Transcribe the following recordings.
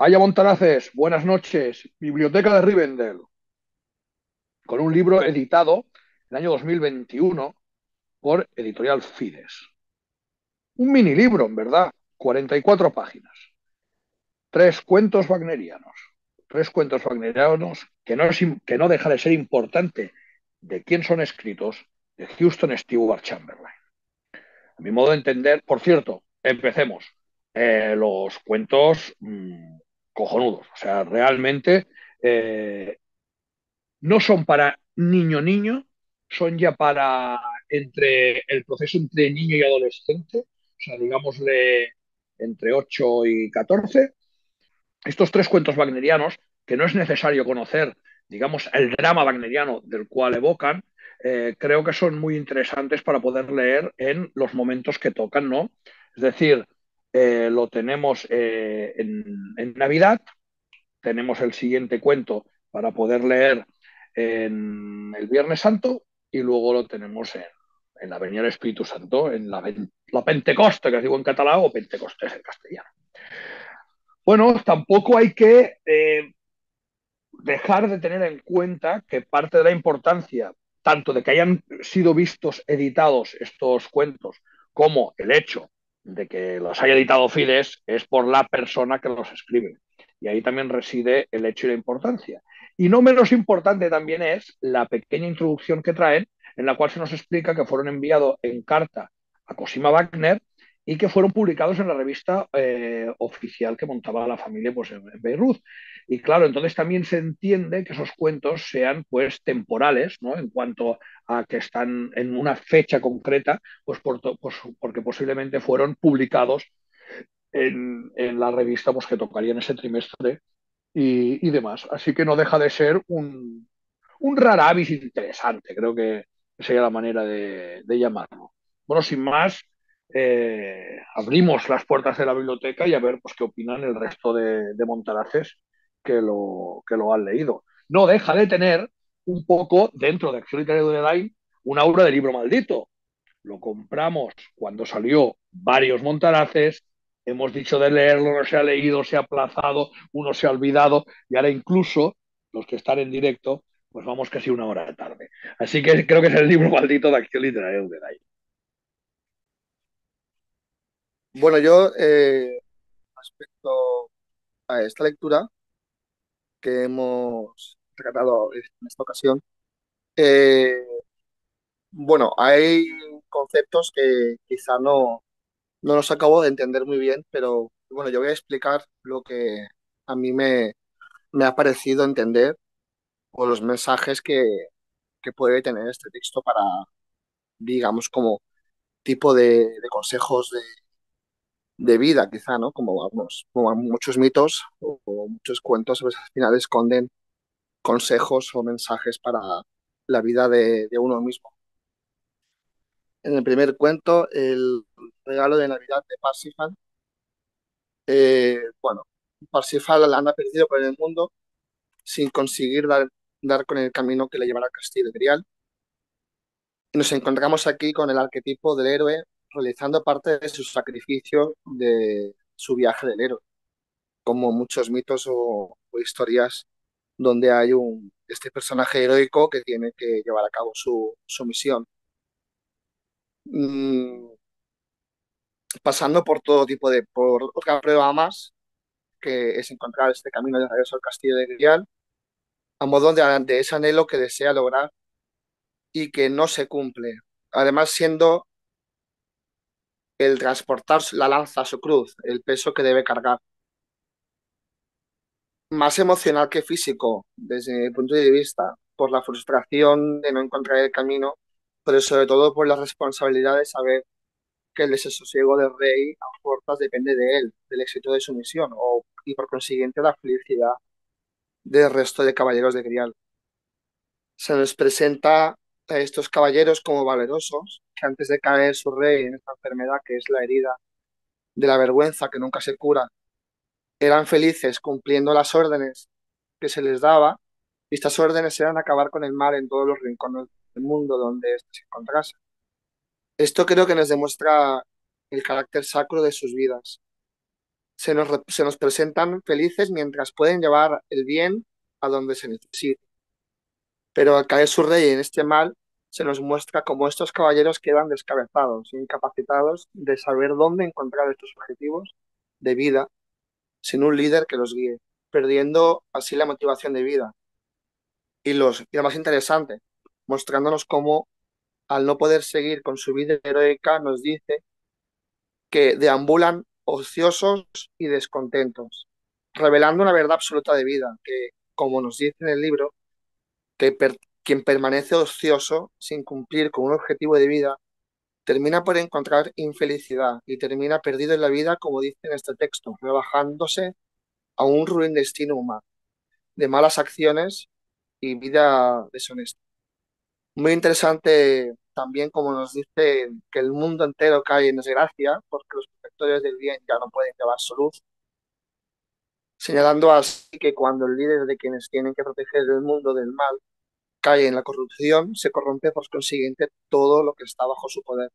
Haya Montaraces, buenas noches. Biblioteca de Rivendell, con un libro editado en el año 2021 por Editorial Fides. Un mini libro, en verdad, 44 páginas. Tres cuentos wagnerianos. Tres cuentos wagnerianos que no deja de ser importante de quién son escritos, de Houston Stewart Chamberlain. A mi modo de entender, por cierto, empecemos. Los cuentos cojonudos. O sea, realmente no son para niño, son ya para entre el proceso entre niño y adolescente, o sea, digámosle entre 8 y 14. Estos tres cuentos wagnerianos, que no es necesario conocer, digamos, el drama wagneriano del cual evocan, creo que son muy interesantes para poder leer en los momentos que tocan, ¿no? Es decir, lo tenemos en Navidad, tenemos el siguiente cuento para poder leer en el Viernes Santo y luego lo tenemos en la Venida del Espíritu Santo, en la Pentecoste, que digo en catalán, o Pentecostés en castellano. Bueno, tampoco hay que dejar de tener en cuenta que parte de la importancia, tanto de que hayan sido vistos editados estos cuentos, como el hecho de que los haya editado Fides, es por la persona que los escribe. Y ahí también reside el hecho y la importancia. Y no menos importante también es la pequeña introducción que traen, en la cual se nos explica que fueron enviados en carta a Cosima Wagner y que fueron publicados en la revista oficial que montaba la familia pues, en Beirut. Y claro, entonces también se entiende que esos cuentos sean pues temporales, ¿no? En cuanto a que están en una fecha concreta, pues porque posiblemente fueron publicados en la revista pues, que tocaría en ese trimestre y demás. Así que no deja de ser un rara avis interesante, creo que sería la manera de llamarlo. Bueno, sin más, abrimos las puertas de la biblioteca y a ver pues, qué opinan el resto de Montaraces que lo han leído. No deja de tener un poco dentro de Acción Literaria de Line una aura de libro maldito. Lo compramos cuando salió varios Montaraces, hemos dicho de leerlo, no se ha leído, se ha aplazado, uno se ha olvidado y ahora incluso los que están en directo, pues vamos casi una hora tarde. Así que creo que es el libro maldito de Acción Literaria de Uruguay. Bueno, yo respecto a esta lectura que hemos tratado en esta ocasión, eh, bueno, hay conceptos que quizá no los acabo de entender muy bien, pero bueno, yo voy a explicar lo que a mí me ha parecido entender o los mensajes que puede tener este texto para, digamos, como tipo de consejos de vida, quizá, ¿no? Como, vamos, como muchos mitos o muchos cuentos, a veces al final esconden consejos o mensajes para la vida de uno mismo. En el primer cuento, el regalo de Navidad de Parsifal, bueno, Parsifal anda perdido por el mundo sin conseguir dar con el camino que le llevará al castillo de Grial. Y nos encontramos aquí con el arquetipo del héroe realizando parte de su sacrificio de su viaje del héroe, como muchos mitos o historias donde hay este personaje heroico que tiene que llevar a cabo su misión. Mm, pasando por todo tipo por otra prueba más, que es encontrar este camino de regreso al castillo de Grial, a modo de ese anhelo que desea lograr y que no se cumple. Además, siendo el transportar la lanza a su cruz, el peso que debe cargar. Más emocional que físico, desde mi punto de vista, por la frustración de no encontrar el camino, pero sobre todo por la responsabilidad de saber que el desasosiego del rey a fuerzas depende de él, del éxito de su misión, y por consiguiente la felicidad del resto de caballeros de Grial. Se nos presenta a estos caballeros como valerosos, que antes de caer su rey en esta enfermedad que es la herida de la vergüenza que nunca se cura, eran felices cumpliendo las órdenes que se les daba, y estas órdenes eran acabar con el mal en todos los rincones del mundo donde éste se encontrase. Esto creo que nos demuestra el carácter sacro de sus vidas. se nos presentan felices mientras pueden llevar el bien a donde se necesita. Pero al caer su rey en este mal, se nos muestra cómo estos caballeros quedan descabezados, incapacitados de saber dónde encontrar estos objetivos de vida sin un líder que los guíe, perdiendo así la motivación de vida. Y lo más interesante, mostrándonos cómo, al no poder seguir con su vida heroica, nos dice que deambulan ociosos y descontentos, revelando una verdad absoluta de vida, que, como nos dice en el libro, que quien permanece ocioso sin cumplir con un objetivo de vida termina por encontrar infelicidad y termina perdido en la vida, como dice en este texto, rebajándose a un ruin destino humano, de malas acciones y vida deshonesta. Muy interesante también, como nos dice, que el mundo entero cae en desgracia porque los protectores del bien ya no pueden llevar su luz, señalando así que cuando el líder de quienes tienen que proteger el mundo del mal cae en la corrupción, se corrompe por consiguiente todo lo que está bajo su poder,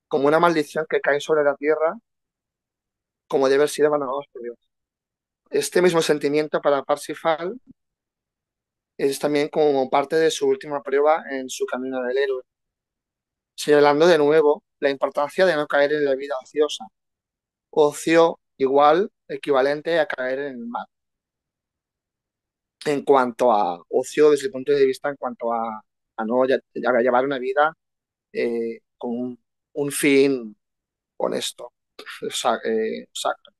como una maldición que cae sobre la tierra, como debe haber sido abandonados por Dios. Este mismo sentimiento para Parsifal es también como parte de su última prueba en su camino del héroe, señalando de nuevo la importancia de no caer en la vida ociosa. Ocio igual, equivalente a caer en el mal. En cuanto a ocio, desde el punto de vista en cuanto a no a llevar una vida con un fin honesto. Exacto.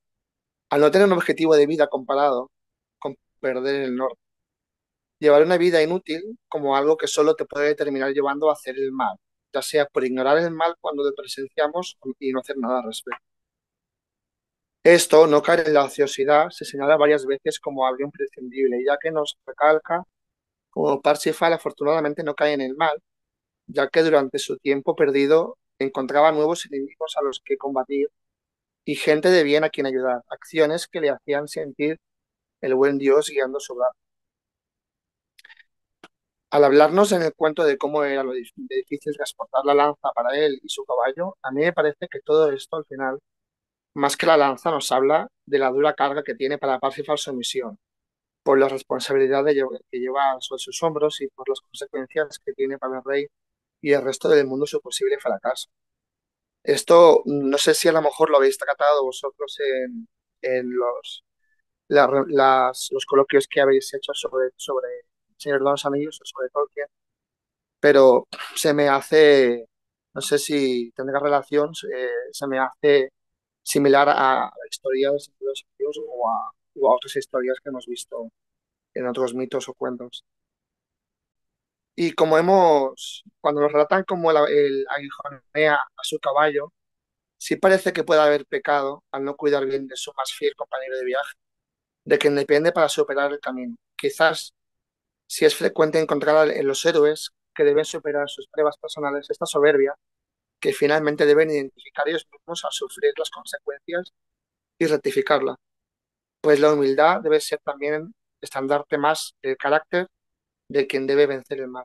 Al no tener un objetivo de vida comparado con perder el norte. Llevar una vida inútil como algo que solo te puede terminar llevando a hacer el mal, ya sea por ignorar el mal cuando lo presenciamos y no hacer nada al respecto. Esto, no caer en la ociosidad, se señala varias veces como algo imprescindible, ya que nos recalca como Parsifal afortunadamente no cae en el mal, ya que durante su tiempo perdido encontraba nuevos enemigos a los que combatir y gente de bien a quien ayudar, acciones que le hacían sentir el buen Dios guiando su brazo. Al hablarnos en el cuento de cómo era lo de difícil transportar la lanza para él y su caballo, a mí me parece que todo esto al final, más que la lanza, nos habla de la dura carga que tiene para Parsifal su misión, por la responsabilidad que lleva sobre sus hombros y por las consecuencias que tiene para el rey y el resto del mundo su posible fracaso. Esto no sé si a lo mejor lo habéis tratado vosotros en los coloquios que habéis hecho sobre Señor de los Anillos o sobre Tolkien, pero se me hace, no sé si tendrá relación, se me hace similar a la historia de Señor de los Anillos o a otras historias que hemos visto en otros mitos o cuentos. Y como cuando nos relatan como el aguijonea a su caballo, sí parece que puede haber pecado al no cuidar bien de su más fiel compañero de viaje, de quien depende para superar el camino. Quizás si es frecuente encontrar en los héroes que deben superar sus pruebas personales esta soberbia, que finalmente deben identificar ellos mismos al sufrir las consecuencias y rectificarla, pues la humildad debe ser también estandarte más del carácter de quien debe vencer el mal.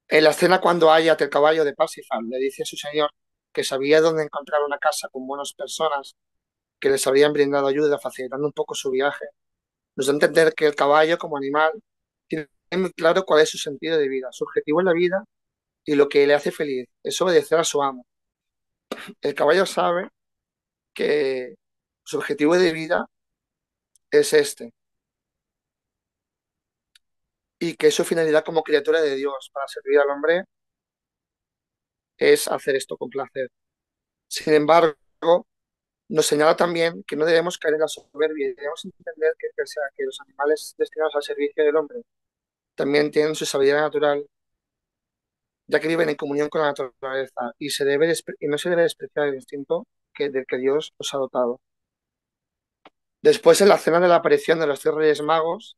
En la escena cuando Hayat, el caballo de Parsifal, le dice a su señor que sabía dónde encontrar una casa con buenas personas que les habrían brindado ayuda, facilitando un poco su viaje, nos da a entender que el caballo como animal tiene muy claro cuál es su sentido de vida, su objetivo en la vida y lo que le hace feliz, es obedecer a su amo. El caballo sabe que su objetivo de vida es este y que su finalidad como criatura de Dios para servir al hombre es hacer esto con placer. Sin embargo, nos señala también que no debemos caer en la soberbia y debemos entender que pese a que los animales destinados al servicio del hombre también tienen su sabiduría natural, ya que viven en comunión con la naturaleza y no se debe despreciar el instinto del que Dios los ha dotado. Después, en la cena de la aparición de los tres Reyes Magos,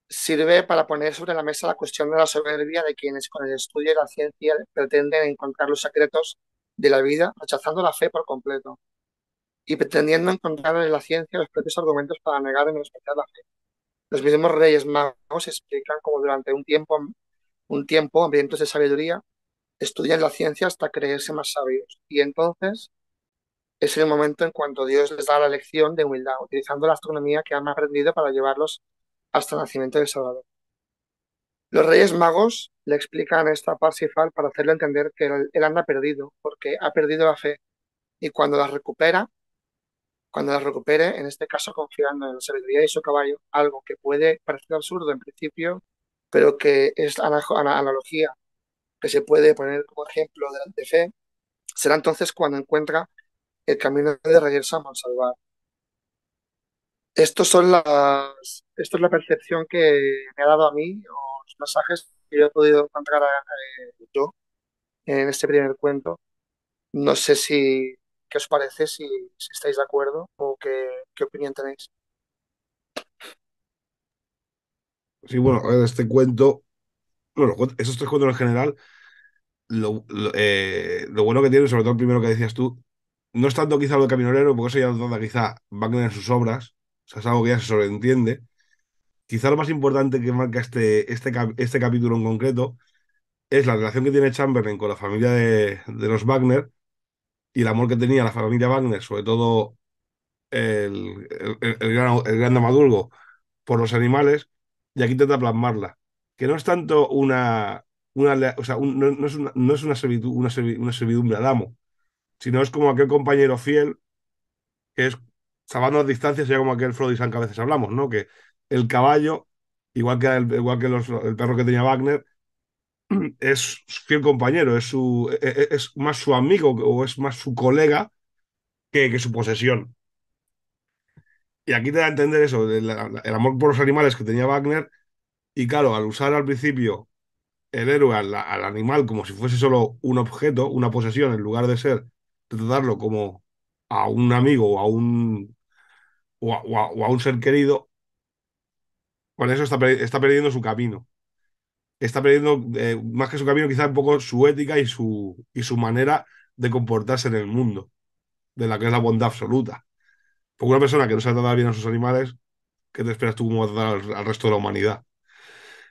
sirve para poner sobre la mesa la cuestión de la soberbia de quienes con el estudio de la ciencia pretenden encontrar los secretos de la vida, rechazando la fe por completo y pretendiendo encontrar en la ciencia los propios argumentos para negar y menospreciar la fe. Los mismos Reyes Magos explican cómo durante un tiempo, hambrientos de sabiduría, estudian la ciencia hasta creerse más sabios y entonces Es el momento en cuanto Dios les da la lección de humildad, utilizando la astronomía que han aprendido para llevarlos hasta el nacimiento del Salvador. Los Reyes Magos le explican esto a Parsifal para hacerle entender que él anda perdido, porque ha perdido la fe, y cuando la recupere, en este caso confiando en la sabiduría de su caballo, algo que puede parecer absurdo en principio, pero que es analogía, que se puede poner como ejemplo de fe, será entonces cuando encuentra el camino de regreso a Monsalvar. Esto es la percepción que me ha dado a mí, o los mensajes que yo he podido encontrar yo en este primer cuento. No sé qué os parece, si estáis de acuerdo o qué opinión tenéis. Sí, bueno, a ver, este cuento, bueno, esos tres cuentos en general, lo bueno que tiene, sobre todo el primero que decías tú, no es tanto quizá lo de Caminolero, porque eso ya lo trata quizá Wagner en sus obras, o sea, es algo que ya se sobreentiende. Quizá lo más importante que marca este capítulo en concreto es la relación que tiene Chamberlain con la familia de los Wagner y el amor que tenía la familia Wagner, sobre todo el gran dramaturgo, por los animales, y aquí intenta plasmarla. Que no es tanto o sea, no es una una servidumbre al amo, sino es como aquel compañero fiel que es, salvando las distancias, ya como aquel Frodo y Sam que a veces hablamos, ¿no? Que el caballo, igual que el perro que tenía Wagner, es fiel compañero, es más su amigo o es más su colega que su posesión. Y aquí te da a entender eso, el amor por los animales que tenía Wagner, y claro, al usar al principio el héroe al animal como si fuese solo un objeto, una posesión, en lugar de tratarlo como a un amigo o a un ser querido, con eso está perdiendo su camino. Está perdiendo, más que su camino, quizá un poco su ética y su manera de comportarse en el mundo, de la que es la bondad absoluta. Porque una persona que no sabe tratar bien a sus animales, ¿qué te esperas tú cómo va a tratar al resto de la humanidad?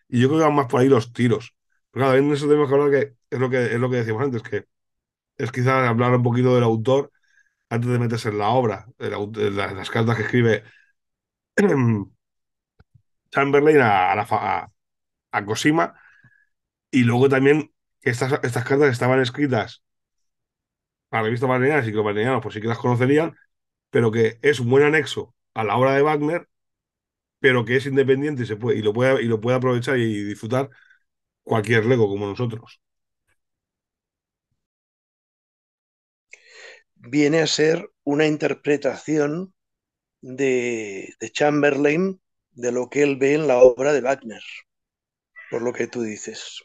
Y yo creo que van más por ahí los tiros. Pero claro, también de eso tenemos que hablar que es lo que decíamos antes, que es quizás hablar un poquito del autor antes de meterse en la obra, las cartas que escribe Chamberlain a Cosima, y luego también que estas cartas estaban escritas para la revista Valeriana, y que los valerianos pues sí que las conocerían, pero que es un buen anexo a la obra de Wagner, pero que es independiente y lo puede aprovechar y disfrutar cualquier lego como nosotros. Viene a ser una interpretación de Chamberlain de lo que él ve en la obra de Wagner, por lo que tú dices.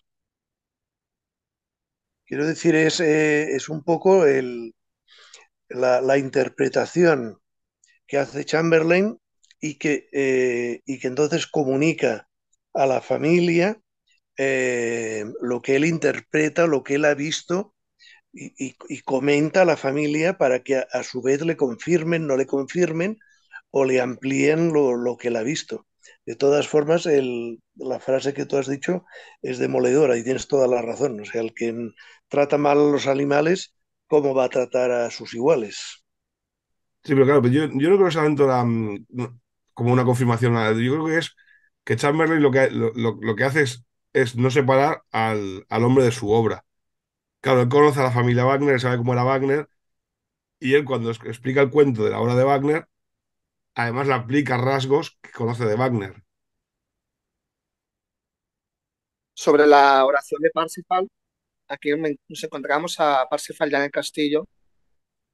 Quiero decir, es un poco la interpretación que hace Chamberlain y que entonces comunica a la familia lo que él interpreta, lo que él ha visto y comenta a la familia para que a su vez le confirmen, no le confirmen o le amplíen lo que él ha visto. De todas formas, la frase que tú has dicho es demoledora y tienes toda la razón. O sea, el que trata mal a los animales, ¿cómo va a tratar a sus iguales? Sí, pero claro, pero yo no creo que sea tanto no, como una confirmación. Yo creo que es que Chamberlain lo que hace es no separar al hombre de su obra. Claro, él conoce a la familia Wagner, sabe cómo era Wagner, y él cuando explica el cuento de la obra de Wagner, además le aplica rasgos que conoce de Wagner. Sobre la oración de Parsifal, aquí nos encontramos a Parsifal ya en el castillo,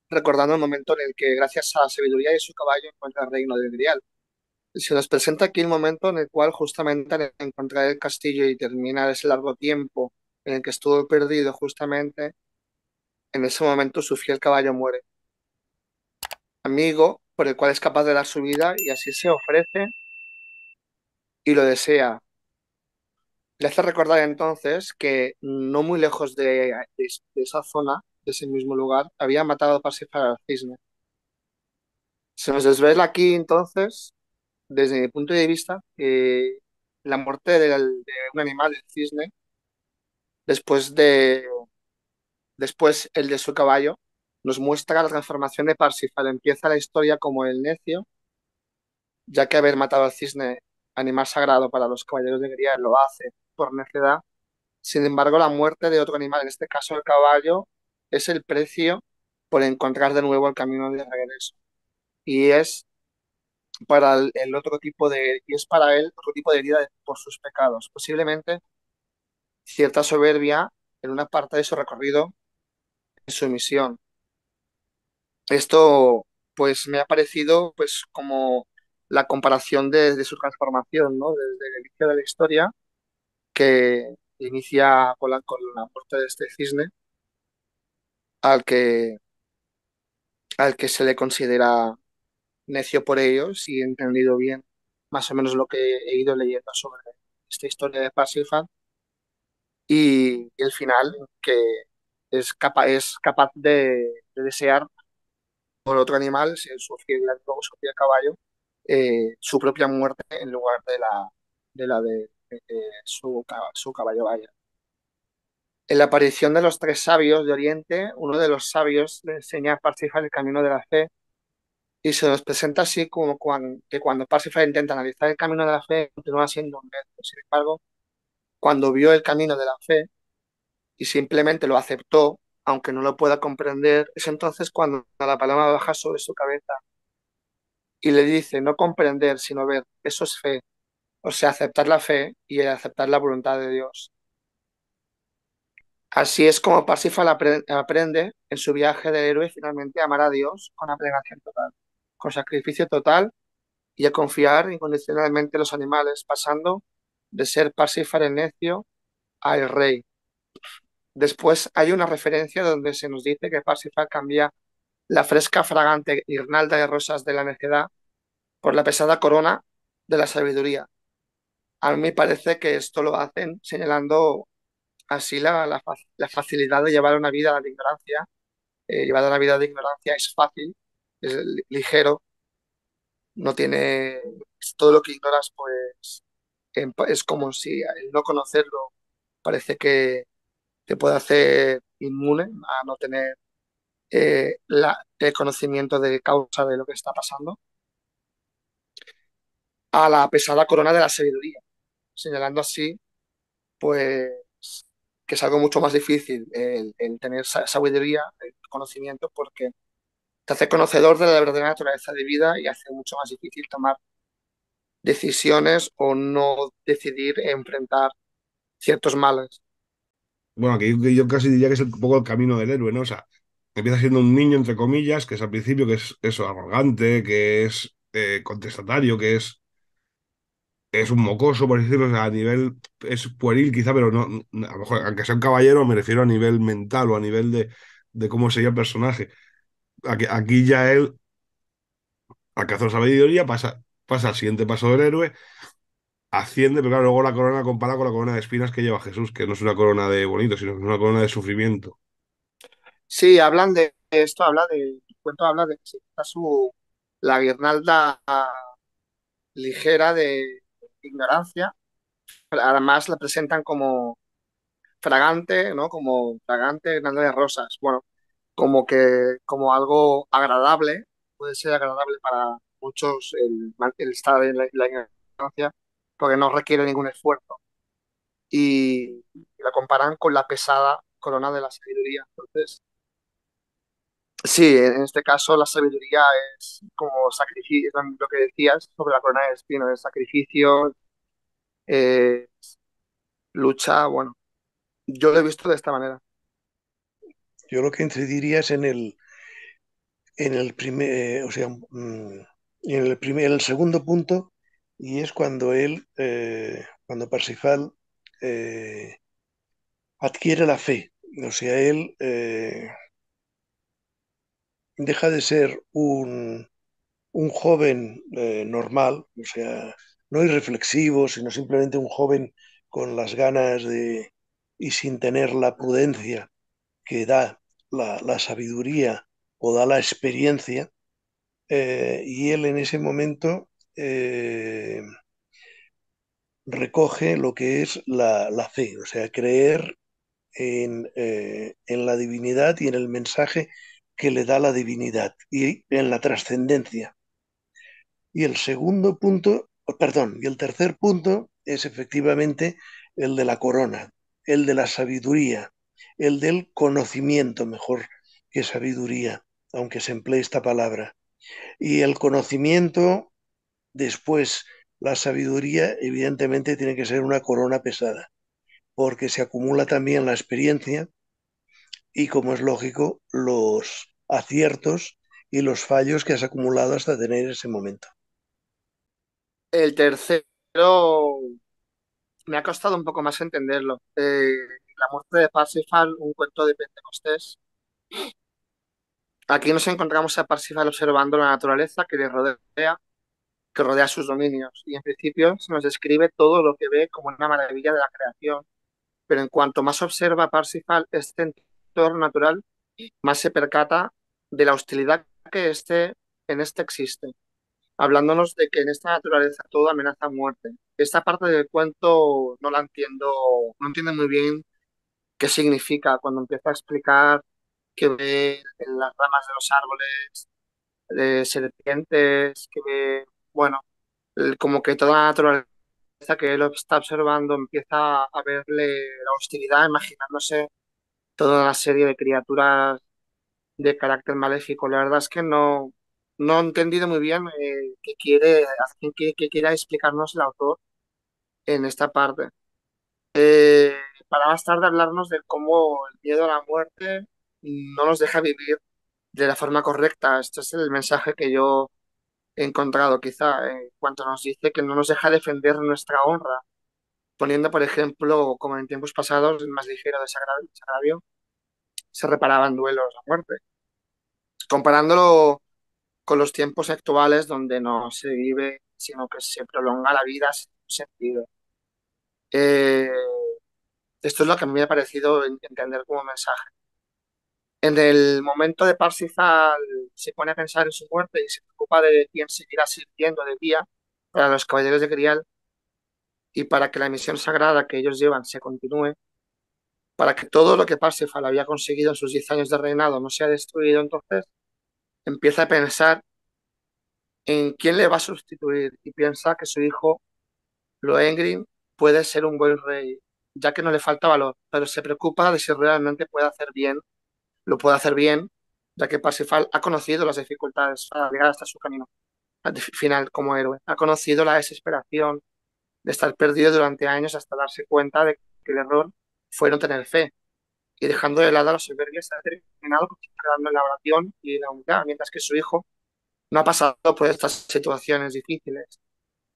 recordando el momento en el que, gracias a la sabiduría de su caballo, encuentra el reino del Grial. Se nos presenta aquí el momento en el cual, justamente al encontrar el castillo y terminar ese largo tiempo en el que estuvo perdido, justamente en ese momento su fiel caballo muere. Amigo por el cual es capaz de dar su vida, y así se ofrece y lo desea. Le hace recordar entonces que no muy lejos de esa zona, de ese mismo lugar, había matado a Parsifal al cisne. Se nos desvela aquí entonces, desde mi punto de vista, la muerte de un animal, el cisne, después el de su caballo, nos muestra la transformación de Parsifal. Empieza la historia como el necio, ya que haber matado al cisne, animal sagrado para los caballeros de Grial, lo hace por necedad. Sin embargo, la muerte de otro animal, en este caso el caballo, es el precio por encontrar de nuevo el camino de regreso. Y es para el otro tipo y es para él otro tipo de herida por sus pecados. Posiblemente cierta soberbia en una parte de su recorrido, en su misión. Esto, pues, me ha parecido, pues, como la comparación de su transformación, ¿no? Desde el inicio de la historia, que inicia con la muerte de este cisne, al que, al que se le considera necio por ellos y he entendido bien más o menos lo que he ido leyendo sobre esta historia de Parsifal y el final que es capaz de desear por otro animal, si su fiel lobo, su fiel caballo, su propia muerte en lugar de su caballo vaya. En la aparición de los tres sabios de Oriente, uno de los sabios le enseña a Parsifal el camino de la fe y se nos presenta así como que cuando Parsifal intenta analizar el camino de la fe continúa siendo un necio. Sin embargo, cuando vio el camino de la fe y simplemente lo aceptó, aunque no lo pueda comprender, es entonces cuando la paloma baja sobre su cabeza y le dice no comprender, sino ver, eso es fe, o sea, aceptar la fe y aceptar la voluntad de Dios. Así es como Parsifal aprende en su viaje del héroe finalmente a amar a Dios con abnegación total, con sacrificio total y a confiar incondicionalmente en los animales, pasando de ser Parsifal el necio a el rey. Después hay una referencia donde se nos dice que Parsifal cambia la fresca, fragante guirnalda de rosas de la necedad por la pesada corona de la sabiduría. A mí me parece que esto lo hacen señalando así la facilidad de llevar una vida de ignorancia. Llevar una vida de ignorancia es fácil, es ligero, no tiene todo lo que ignoras, pues es como si el no conocerlo parece que te puede hacer inmune a no tener el conocimiento de causa de lo que está pasando, a la pesada corona de la sabiduría, señalando así, pues, que es algo mucho más difícil el tener sabiduría, el conocimiento, porque te hace conocedor de la verdadera naturaleza de vida y hace mucho más difícil tomar decisiones o no decidir enfrentar ciertos males. Bueno, aquí yo casi diría que es un poco el camino del héroe, ¿no? O sea, empieza siendo un niño, entre comillas, que es al principio, que es eso, arrogante, que es contestatario, es un mocoso, por decirlo, o sea, a nivel, es pueril quizá, pero a lo mejor, aunque sea un caballero, me refiero a nivel mental o a nivel de cómo sería el personaje. Aquí ya él alcanza la sabiduría, pasa al siguiente paso del héroe, asciende, pero claro, luego la corona compara con la corona de espinas que lleva Jesús, que no es una corona de bonito, sino que es una corona de sufrimiento. Sí, hablan de esto, el cuento habla de que se quita la guirnalda ligera de ignorancia. Además la presentan como fragante, ¿no? Como fragante, guirnalda de rosas. Bueno, como algo agradable, puede ser agradable para muchos el estar en la ignorancia, porque no requiere ningún esfuerzo. Y la comparan con la pesada corona de la sabiduría. Entonces, sí, en este caso la sabiduría es como sacrificio, lo que decías sobre la corona de espinos, es sacrificio, eh, lucha, bueno, yo lo he visto de esta manera. Yo lo que incidiría es en el primer, o sea, en el segundo punto, y es cuando cuando Parsifal adquiere la fe. O sea, él deja de ser un joven normal, o sea, no irreflexivo, sino simplemente un joven con las ganas y sin tener la prudencia que da la sabiduría o da la experiencia, y él en ese momento recoge lo que es la fe, o sea, creer en la divinidad y en el mensaje que le da la divinidad y en la trascendencia. Y el segundo punto, perdón, y el tercer punto es efectivamente el de la corona, el de la sabiduría, el del conocimiento, mejor que sabiduría, aunque se emplee esta palabra. Y el conocimiento, después la sabiduría, evidentemente tiene que ser una corona pesada, porque se acumula también la experiencia y, como es lógico, los aciertos y los fallos que has acumulado hasta tener ese momento. El tercero me ha costado un poco más entenderlo. La muerte de Parsifal, un cuento de Pentecostés. Aquí nos encontramos a Parsifal observando la naturaleza que rodea sus dominios, y en principio se nos describe todo lo que ve como una maravilla de la creación, pero en cuanto más observa Parsifal este entorno natural, más se percata de la hostilidad que en este existe, hablándonos de que en esta naturaleza todo amenaza muerte. Esta parte del cuento no la entiendo, no entiendo muy bien qué significa cuando empieza a explicar que ve en las ramas de los árboles de serpientes, que ve, bueno, como que toda la naturaleza que él está observando empieza a verle la hostilidad, imaginándose toda una serie de criaturas de carácter maléfico. La verdad es que no he entendido muy bien qué quiere explicarnos el autor en esta parte. Para más tarde hablarnos de cómo el miedo a la muerte no nos deja vivir de la forma correcta. Este es el mensaje que yo he encontrado, quizá, en cuanto nos dice que no nos deja defender nuestra honra, poniendo, por ejemplo, como en tiempos pasados, el más ligero desagravio, se reparaban duelos a muerte. Comparándolo con los tiempos actuales donde no se vive, sino que se prolonga la vida sin sentido. Eh, Esto es lo que a mí me ha parecido entender como mensaje. En el momento de Parsifal se pone a pensar en su muerte y se preocupa de quién seguirá sirviendo de guía para los caballeros de Grial y para que la misión sagrada que ellos llevan se continúe, para que todo lo que Parsifal había conseguido en sus 10 años de reinado no sea destruido. Entonces empieza a pensar en quién le va a sustituir y piensa que su hijo Lohengrin puede ser un buen rey, ya que no le falta valor, pero se preocupa de si realmente lo puede hacer bien, ya que Parsifal ha conocido las dificultades para llegar hasta su camino final como héroe. Ha conocido la desesperación de estar perdido durante años hasta darse cuenta de que el error fue no tener fe, y dejando de lado la soberbia se ha terminado concentrando en la oración y la humildad, mientras que su hijo no ha pasado por estas situaciones difíciles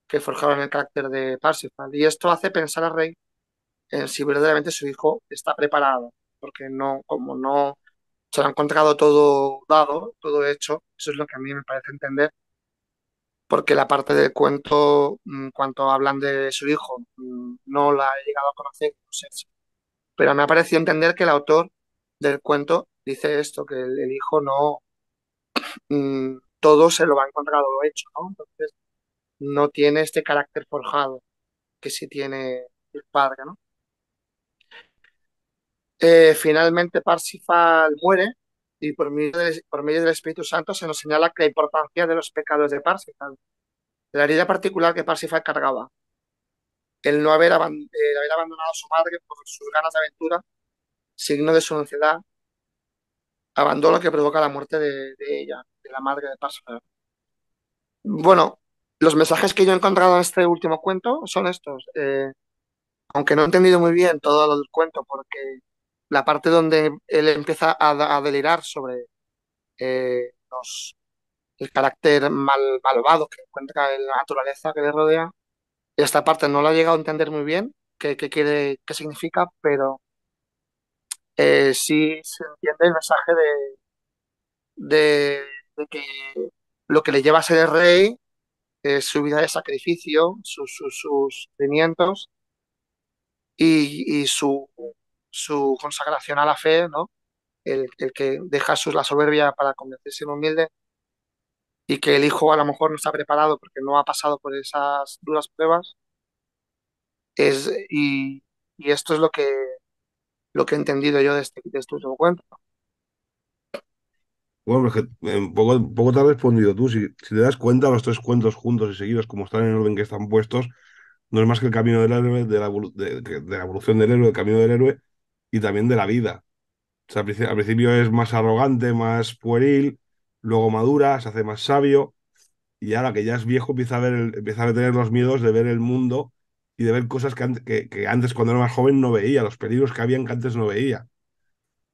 que forjaron el carácter de Parsifal. Y esto hace pensar al rey en si verdaderamente su hijo está preparado, porque no, como no se lo ha encontrado todo dado, todo hecho, eso es lo que a mí me parece entender, porque la parte del cuento, cuando hablan de su hijo, no la he llegado a conocer, no sé, pero me ha parecido entender que el autor del cuento dice esto, que el hijo no, todo se lo va encontrado hecho, ¿no? Entonces no tiene este carácter forjado que sí tiene el padre, ¿no? Finalmente Parsifal muere y por medio del Espíritu Santo se nos señala la importancia de los pecados de Parsifal, de la herida particular que Parsifal cargaba, el haber abandonado a su madre por sus ganas de aventura, signo de su necedad, abandono que provoca la muerte de ella, de la madre de Parsifal. Bueno, los mensajes que yo he encontrado en este último cuento son estos. Aunque no he entendido muy bien todo el cuento, porque la parte donde él empieza a delirar sobre el carácter malvado que encuentra en la naturaleza que le rodea, esta parte no la he llegado a entender muy bien, qué significa, pero sí se entiende el mensaje de que lo que le lleva a ser el rey es su vida de sacrificio, sus sufrimientos y su consagración a la fe, ¿no? El que deja la soberbia para convertirse en humilde, y que el hijo a lo mejor no está preparado porque no ha pasado por esas duras pruebas. Es, y, y esto es lo que he entendido yo de este último cuento. Bueno, es que un poco te has respondido tú. Si te das cuenta, los tres cuentos juntos y seguidos, como están en el orden que están puestos, no es más que el camino del héroe, de la evolución del héroe, el camino del héroe y también de la vida. O sea, al principio es más arrogante, más pueril, luego madura, se hace más sabio y ahora que ya es viejo empieza a tener los miedos de ver el mundo y de ver cosas que antes cuando era más joven no veía, los peligros que habían que antes no veía.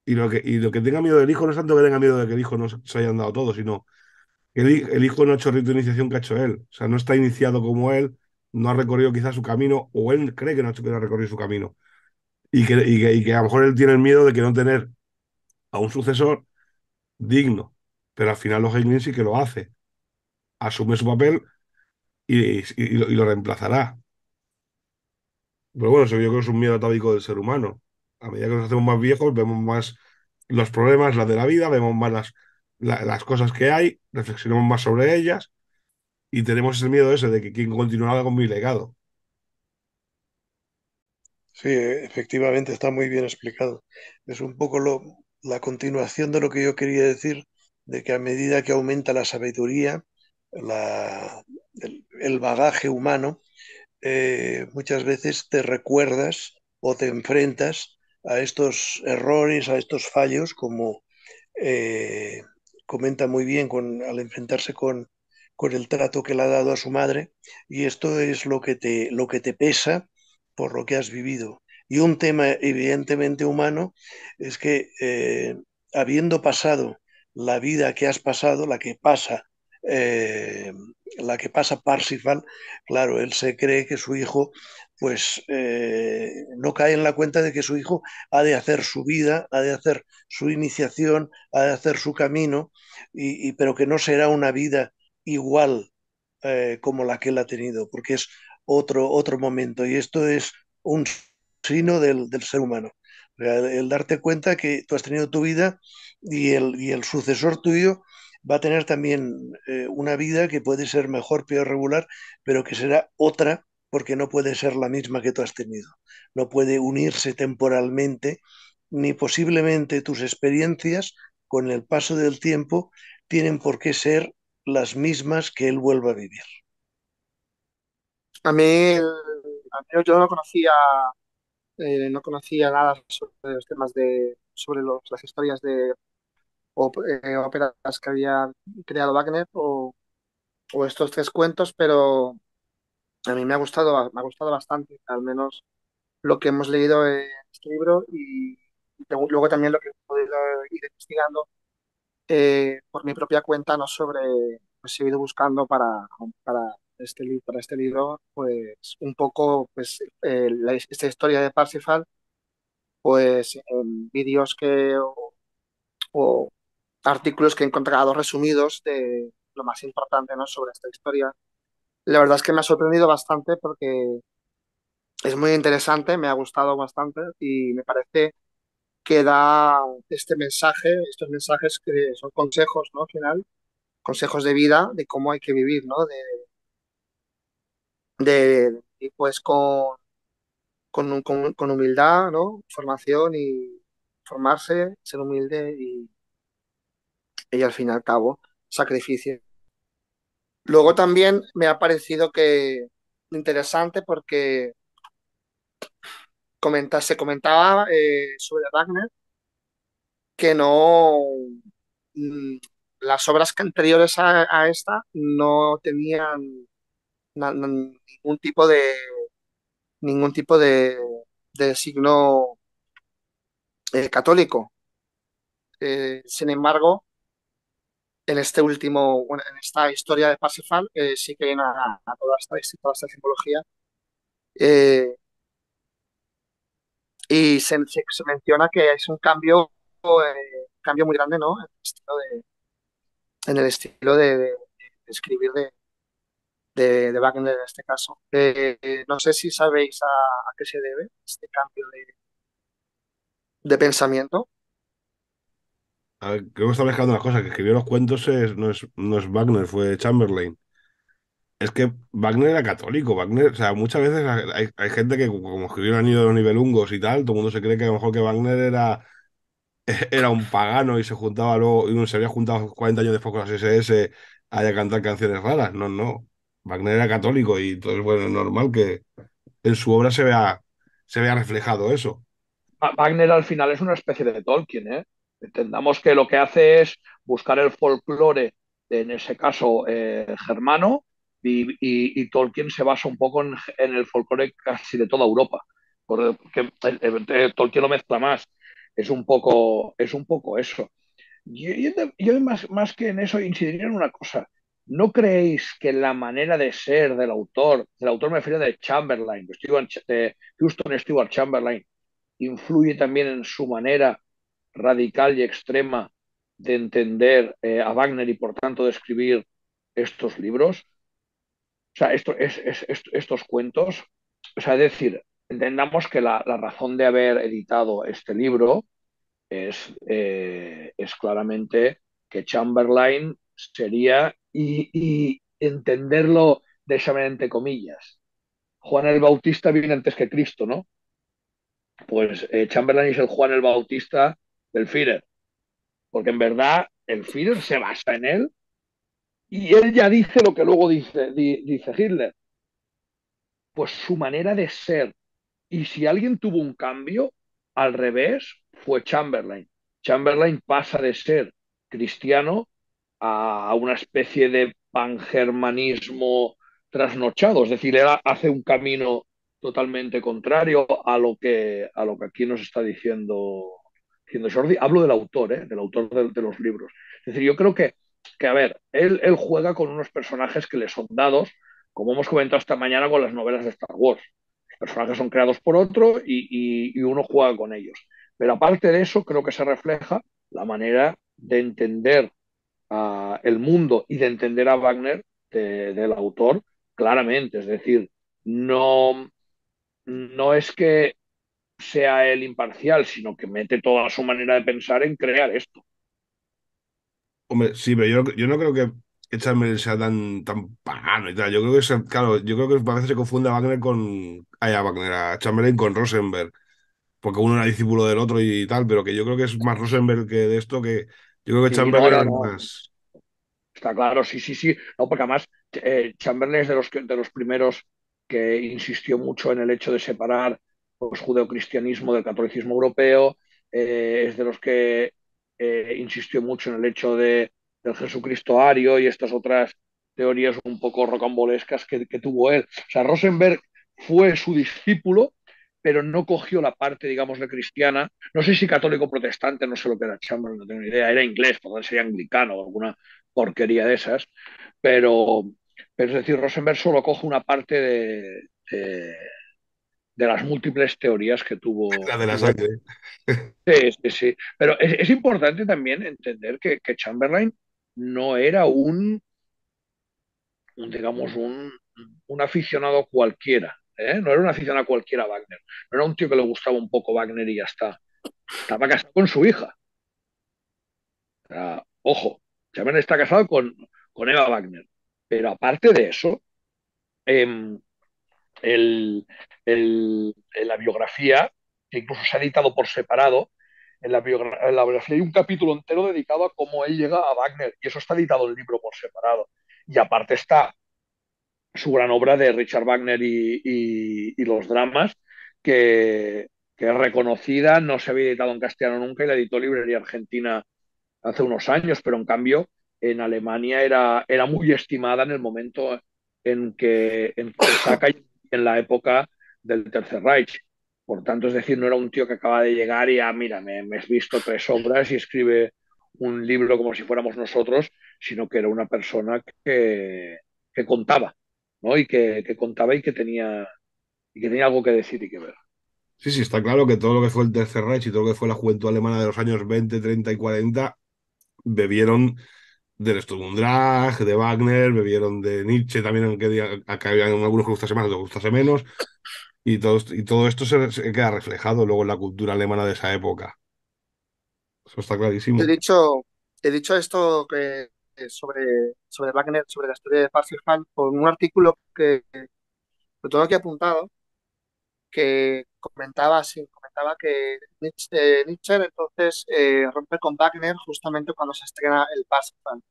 Y lo que tenga miedo del hijo no es tanto que tenga miedo de que el hijo no se hayan dado todo, sino que el hijo no ha hecho el rito de iniciación que ha hecho él. O sea, no está iniciado como él, no ha recorrido quizás su camino, o él cree que no ha recorrido su camino. Y que a lo mejor él tiene el miedo de que no tener a un sucesor digno. Pero al final los Heiling sí que lo hace. Asume su papel y lo reemplazará. Pero bueno, eso yo creo que es un miedo atávico del ser humano. A medida que nos hacemos más viejos, vemos más los problemas, las de la vida, vemos más las cosas que hay, reflexionamos más sobre ellas y tenemos ese miedo ese de que quién continuará con mi legado. Sí, efectivamente está muy bien explicado. Es un poco la continuación de lo que yo quería decir, de que a medida que aumenta la sabiduría, el bagaje humano, muchas veces te recuerdas o te enfrentas a estos errores, a estos fallos, como eh, comenta muy bien al enfrentarse con el trato que le ha dado a su madre, y esto es lo que te pesa por lo que has vivido. Y un tema evidentemente humano es que habiendo pasado la vida que has pasado, eh, la que pasa Parsifal, claro, él se cree que su hijo, pues no cae en la cuenta de que su hijo ha de hacer su vida, ha de hacer su iniciación, ha de hacer su camino, pero que no será una vida igual como la que él ha tenido, porque es otro momento. Y esto es un signo del ser humano. O sea, el darte cuenta que tú has tenido tu vida y el sucesor tuyo va a tener también una vida que puede ser mejor, peor, regular, pero que será otra porque no puede ser la misma que tú has tenido. No puede unirse temporalmente, ni posiblemente tus experiencias con el paso del tiempo tienen por qué ser las mismas que él vuelva a vivir. A mí, al menos yo no conocía nada sobre los temas sobre las historias de óperas que había creado Wagner o estos tres cuentos, pero a mí me ha gustado bastante, al menos lo que hemos leído en este libro y luego también lo que he podido ir investigando por mi propia cuenta, no sobre, pues he ido buscando para este libro, pues un poco, pues esta historia de Parsifal, pues en vídeos o artículos que he encontrado resumidos de lo más importante, ¿no? Sobre esta historia. La verdad es que me ha sorprendido bastante porque es muy interesante, me ha gustado bastante y me parece que da estos mensajes que son consejos, ¿no? Al final, consejos de vida, de cómo hay que vivir, ¿no? Y pues con humildad, ¿no? Formación y formarse, ser humilde y al fin y al cabo, sacrificio. Luego también me ha parecido que interesante porque se comentaba sobre Wagner que no mm, las obras anteriores a esta no tenían ningún tipo ningún tipo de signo católico. Sin embargo, en este último, bueno, en esta historia de Parsifal sí que hay toda esta simbología eh, y se menciona que es un cambio muy grande, ¿no? En el estilo de escribir de Wagner en este caso. No sé si sabéis a qué se debe este cambio de pensamiento. A ver, creo que está mezclando las cosas, que escribió los cuentos no es Wagner, fue Chamberlain. Es que Wagner era católico, Wagner, o sea, muchas veces hay gente que como escribió el Anillo de los Nibelungos y tal, todo el mundo se cree que a lo mejor que Wagner era era un pagano y se juntaba luego, y se había juntado 40 años después con las SS a cantar canciones raras. No, no. Wagner era católico y entonces, bueno, es normal que en su obra se vea reflejado eso. Wagner al final es una especie de Tolkien, ¿eh? Entendamos que lo que hace es buscar el folclore, en ese caso germano, y Tolkien se basa un poco en el folclore casi de toda Europa, porque Tolkien lo mezcla más. Es un poco eso. Yo más que en eso incidiría en una cosa. ¿No creéis que la manera de ser del autor me refiero de Chamberlain, de Houston Stewart Chamberlain, influye también en su manera radical y extrema de entender a Wagner y por tanto de escribir estos libros? O sea, estos cuentos. O sea, es decir, entendamos que la razón de haber editado este libro es claramente que Chamberlain sería, y entenderlo de esa manera entre comillas, Juan el Bautista viene antes que Cristo, ¿no? Pues Chamberlain es el Juan el Bautista del Führer, porque en verdad el Führer se basa en él y él ya dice lo que luego dice Hitler, pues su manera de ser. Y si alguien tuvo un cambio, al revés, fue Chamberlain. Chamberlain pasa de ser cristiano a una especie de pangermanismo trasnochado, es decir, él hace un camino totalmente contrario a lo que aquí nos está diciendo Jordi. Hablo del autor, del autor de los libros. Es decir, yo creo que a ver, él juega con unos personajes que le son dados, como hemos comentado esta mañana con las novelas de Star Wars. Los personajes son creados por otro y uno juega con ellos. Pero aparte de eso, creo que se refleja la manera de entender el mundo y de entender a Wagner del autor claramente. Es decir, no, no es que sea él imparcial, sino que mete toda su manera de pensar en crear esto. Hombre, sí, pero yo no creo que Chamberlain sea tan pagano y tal. Yo creo que, claro, yo creo que a veces se confunde a Wagner a Wagner, a Chamberlain con Rosenberg, porque uno era discípulo del otro y tal, pero que yo creo que es más Rosenberg que de esto, que yo creo que Sí, no, Chamberlain no, es no. más. Está claro, sí, sí, sí. No, porque además Chamberlain es de los primeros que insistió mucho en el hecho de separar pues, judeocristianismo del catolicismo europeo. Es de los que insistió mucho en el hecho del Jesucristo ario y estas otras teorías un poco rocambolescas que tuvo él. O sea, Rosenberg fue su discípulo, pero no cogió la parte, digamos, de cristiana. No sé si católico o protestante, no sé lo que era Chamberlain, no tengo ni idea. Era inglés, por sería anglicano o alguna porquería de esas, pero, pero es decir, Rosenberg solo coge una parte de las múltiples teorías La que de la tuvo. sangre. Sí, sí, sí. Pero es importante también entender que Chamberlain no era digamos, un aficionado cualquiera. ¿Eh? No era un aficionado cualquiera a Wagner. No era un tío que le gustaba un poco Wagner y ya está. Estaba casado con su hija. Ojo, Chamberlain está casado con Eva Wagner. Pero aparte de eso, eh, en la biografía, que incluso se ha editado por separado, en la biografía hay un capítulo entero dedicado a cómo él llega a Wagner, y eso está editado en el libro por separado. Y aparte está su gran obra de Richard Wagner y los dramas, que, que es reconocida, no se había editado en castellano nunca y la editó Librería Argentina hace unos años, pero en cambio en Alemania era muy estimada en el momento en que se saca en la época del Tercer Reich. Por tanto, es decir, no era un tío que acaba de llegar y, mira, me has visto tres obras y escribe un libro como si fuéramos nosotros, sino que era una persona que contaba, ¿no? Que contaba y que tenía algo que decir y que ver. Sí, sí, está claro que todo lo que fue el Tercer Reich y todo lo que fue la juventud alemana de los años 20, 30 y 40 bebieron del Sturm und Drang, de Wagner, bebieron de Nietzsche también, aunque acá habían algunos que gustase más, otros que gustase menos, y todo esto se queda reflejado luego en la cultura alemana de esa época. Eso está Yo clarísimo. he dicho esto sobre Wagner, sobre la historia de Parsifal, por un artículo que lo tengo aquí apuntado, que comentaba que Nietzsche entonces rompe con Wagner justamente cuando se estrena el Parsifal.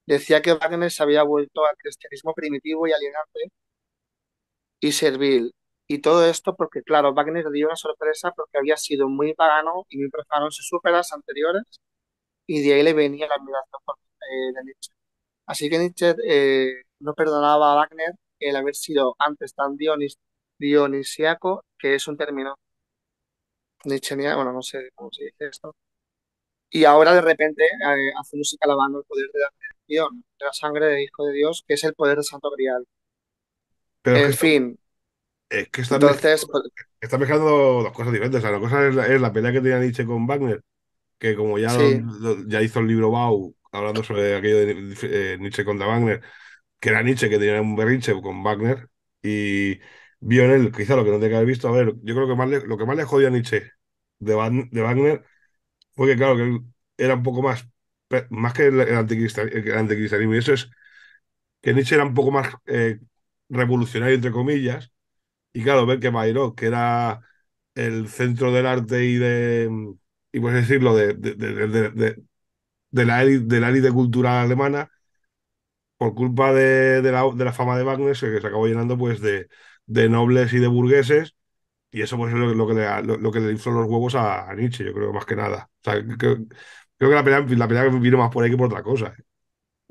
Decía que Wagner se había vuelto al cristianismo primitivo y alienante y servil. Y todo esto porque, claro, Wagner le dio una sorpresa porque había sido muy pagano y muy profano en sus óperas anteriores y de ahí le venía la admiración de Nietzsche. Así que Nietzsche no perdonaba a Wagner el haber sido antes tan dionisíaco, que es un término nietzscheano, bueno, no sé cómo se dice esto, y ahora de repente hace música alabando el poder de la redención, de la sangre del Hijo de Dios, que es el poder del Santo Grial. Pero En fin, es que entonces, pues, está mezclando dos cosas diferentes. O sea, una cosa es la pelea que tenía Nietzsche con Wagner, que como ya, sí, ya hizo el libro Bau, hablando sobre aquello de Nietzsche contra Wagner, que era Nietzsche que tenía un berrinche con Wagner, y vio en él quizá lo que no tenía que haber visto. A ver, yo creo que lo que más le jodió a Nietzsche de Wagner fue que, claro, que él era un poco más, más que el anticristianismo, y eso es que Nietzsche era un poco más revolucionario, entre comillas, y claro, ver que Bayreuth, que era el centro del arte y pues decirlo, de la élite cultural alemana, por culpa de la fama de Wagner, se acabó llenando pues de nobles y de burgueses, y eso pues es lo que le infló los huevos a Nietzsche, yo creo, más que nada. O sea, creo que la pelea vino más por ahí que por otra cosa.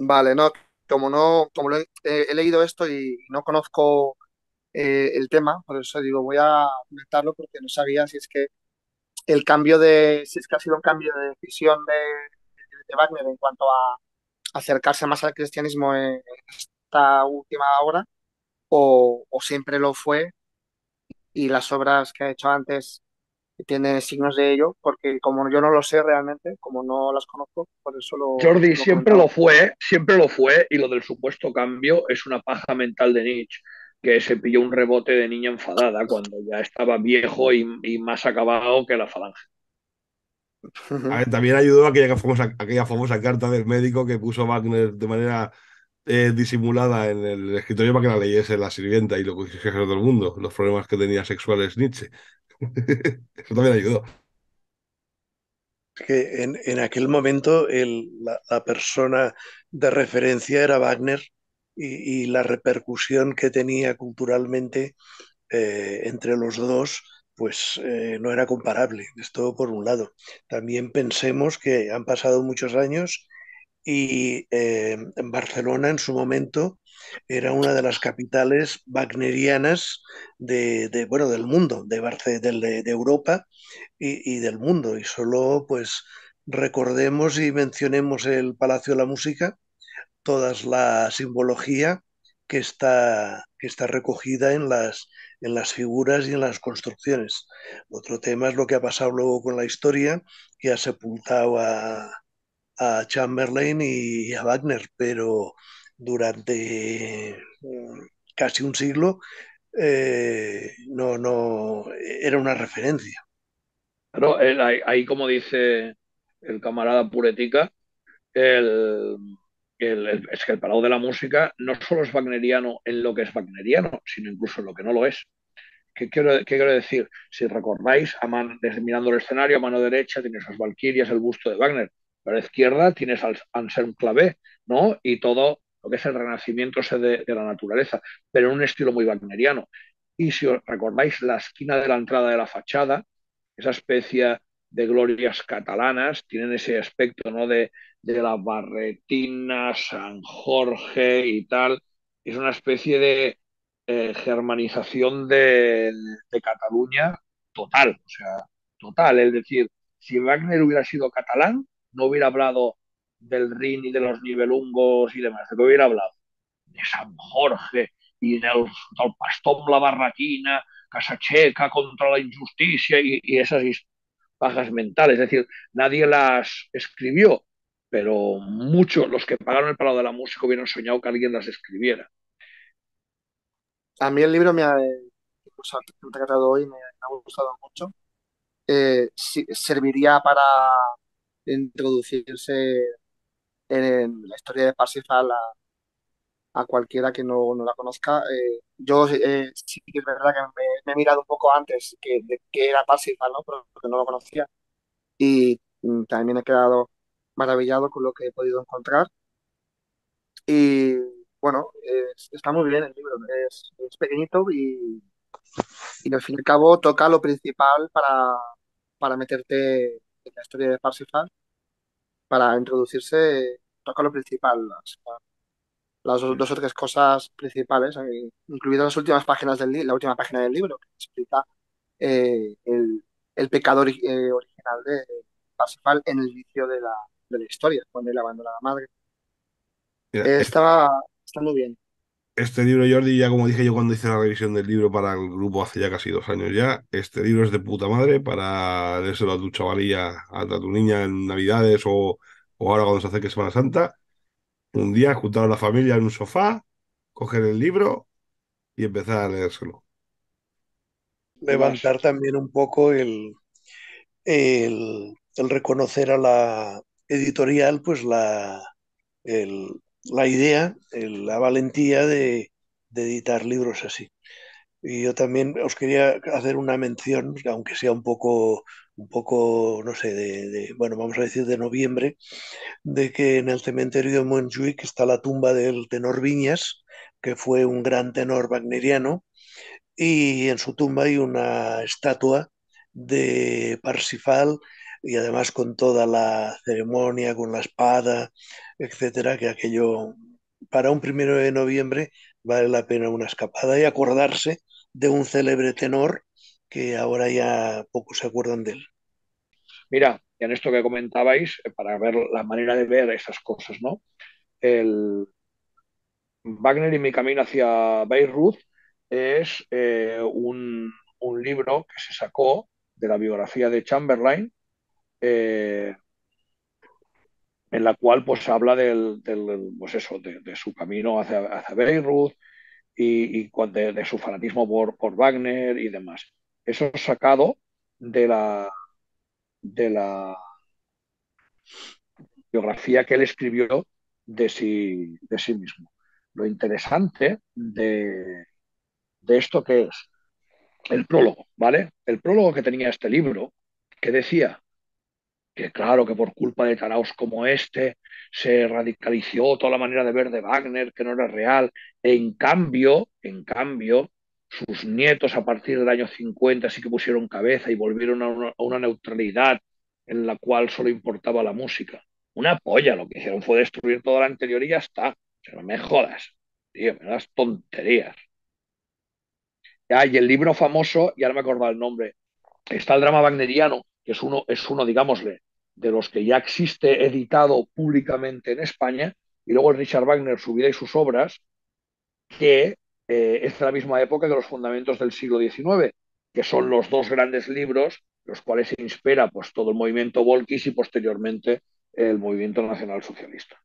vale, no, como he leído esto y no conozco el tema, por eso digo, voy a comentarlo porque no sabía si es que si es que ha sido un cambio de decisión de Wagner en cuanto a acercarse más al cristianismo en esta última hora, o siempre lo fue y las obras que ha hecho antes tienen signos de ello, porque como yo no lo sé realmente, como no las conozco, por eso Jordi, lo comentaba. siempre lo fue, y lo del supuesto cambio es una paja mental de Nietzsche, que se pilló un rebote de niña enfadada cuando ya estaba viejo y más acabado que la falange. A ver, también ayudó aquella famosa carta del médico que puso Wagner de manera disimulada en el escritorio para que la leyese la sirvienta y lo que dijese todo el mundo, los problemas que tenía sexuales Nietzsche. Eso también ayudó. Que en aquel momento la persona de referencia era Wagner y la repercusión que tenía culturalmente entre los dos, pues no era comparable. Esto por un lado. También pensemos que han pasado muchos años y en Barcelona en su momento era una de las capitales wagnerianas bueno, del mundo, de Europa y del mundo. Y solo pues recordemos y mencionemos el Palacio de la Música, toda la simbología que está recogida en las figuras y en las construcciones. Otro tema es lo que ha pasado luego con la historia, que ha sepultado a Chamberlain y a Wagner, pero durante casi un siglo no era una referencia. Pero ahí, como dice el camarada Puretica, el, es que el Palau de la Música no solo es wagneriano en lo que es wagneriano, sino incluso en lo que no lo es. Qué quiero decir? Si recordáis, desde mirando el escenario, a mano derecha tienes las Valquirias, el busto de Wagner, pero a la izquierda tienes al Anselm Clavé, ¿no? Y todo lo que es el renacimiento ese de la naturaleza, pero en un estilo muy wagneriano. Y si os recordáis la esquina de la entrada de la fachada, esa especie de glorias catalanas, tienen ese aspecto, ¿no? De la Barretina, San Jorge y tal. Es una especie de germanización de Cataluña total, o sea, total. Es decir, si Wagner hubiera sido catalán, no hubiera hablado del Rin y de los Nibelungos y demás, ¿de qué hubiera hablado? De San Jorge y del pastor amb la barretina que s'aixeca contra la injusticia y esas pajas mentales. Es decir, nadie las escribió, pero muchos, los que pagaron el palo de la música, hubieran soñado que alguien las escribiera. A mí el libro pues, que he tratado hoy me ha gustado mucho. Serviría para introducirse en la historia de Parsifal a cualquiera que no la conozca. Yo sí que es verdad que me he mirado un poco antes de que era Parsifal, ¿no? Porque no lo conocía. Y también he quedado maravillado con lo que he podido encontrar. Y bueno, está muy bien el libro. Es pequeñito y al fin y al cabo toca lo principal para meterte en la historia de Parsifal, para introducirse, toca lo principal, las dos o tres cosas principales, incluidas las últimas páginas la última página del libro, que explica el pecado original de Parsifal en el inicio de la historia, cuando él abandona a la madre. Mira, Está muy bien. este libro, Jordi, ya como dije yo cuando hice la revisión del libro para el grupo hace ya casi 2 años ya, este libro es de puta madre para leérselo a tu chavalilla, a tu niña en Navidades o ahora cuando se acerque Semana Santa. Un día juntar a la familia en un sofá, coger el libro y empezar a leérselo. Además, Levantar también un poco el reconocer a la editorial, pues el- la idea, la valentía de editar libros así. Y yo también os quería hacer una mención, aunque sea un poco, no sé, bueno, vamos a decir de noviembre, de que en el cementerio de Montjuic está la tumba del tenor Viñas, que fue un gran tenor wagneriano, y en su tumba hay una estatua de Parsifal y además con toda la ceremonia, con la espada, etcétera, que aquello para un 1 de noviembre vale la pena una escapada y acordarse de un célebre tenor que ahora ya pocos se acuerdan de él. mira, en esto que comentabais, para ver la manera de ver esas cosas, ¿no? El Wagner y mi camino hacia Beirut es un libro que se sacó de la biografía de Chamberlain, eh, en la cual pues habla pues eso, de su camino hacia Beirut de su fanatismo por Wagner y demás. Eso es sacado de la biografía que él escribió de sí mismo. Lo interesante de esto que es el prólogo, ¿vale? El prólogo que tenía este libro, que decía que claro, que por culpa de taraos como este se radicalizó toda la manera de ver de Wagner, que no era real. En cambio, sus nietos a partir del año 50 sí que pusieron cabeza y volvieron a una neutralidad en la cual solo importaba la música. Una polla, lo que hicieron fue destruir toda la anterior y ya está. O sea, no me jodas, tío, me das tonterías. Ah, y el libro famoso, ya no me acuerdo el nombre, está el drama wagneriano, que es uno, digámosle, de los que ya existe editado públicamente en España, y luego Richard Wagner, su vida y sus obras, que es de la misma época que los fundamentos del siglo XIX, que son los dos grandes libros, los cuales se inspira pues, todo el movimiento Volkis y posteriormente el movimiento nacional socialista.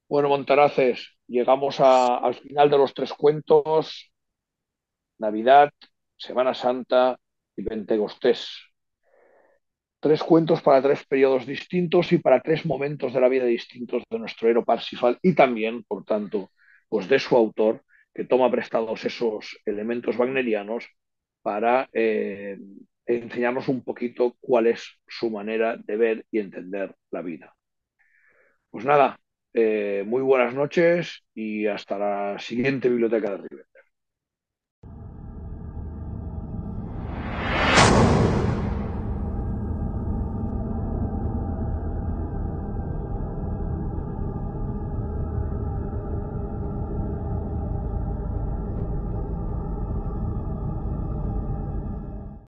Bueno, Montaraces, llegamos al final de los tres cuentos, Navidad, Semana Santa y Pentecostés. Tres cuentos para tres periodos distintos y para tres momentos de la vida distintos de nuestro héroe Parsifal y también, por tanto, pues de su autor, que toma prestados esos elementos wagnerianos para enseñarnos un poquito cuál es su manera de ver y entender la vida. Pues nada, muy buenas noches y hasta la siguiente Biblioteca de River.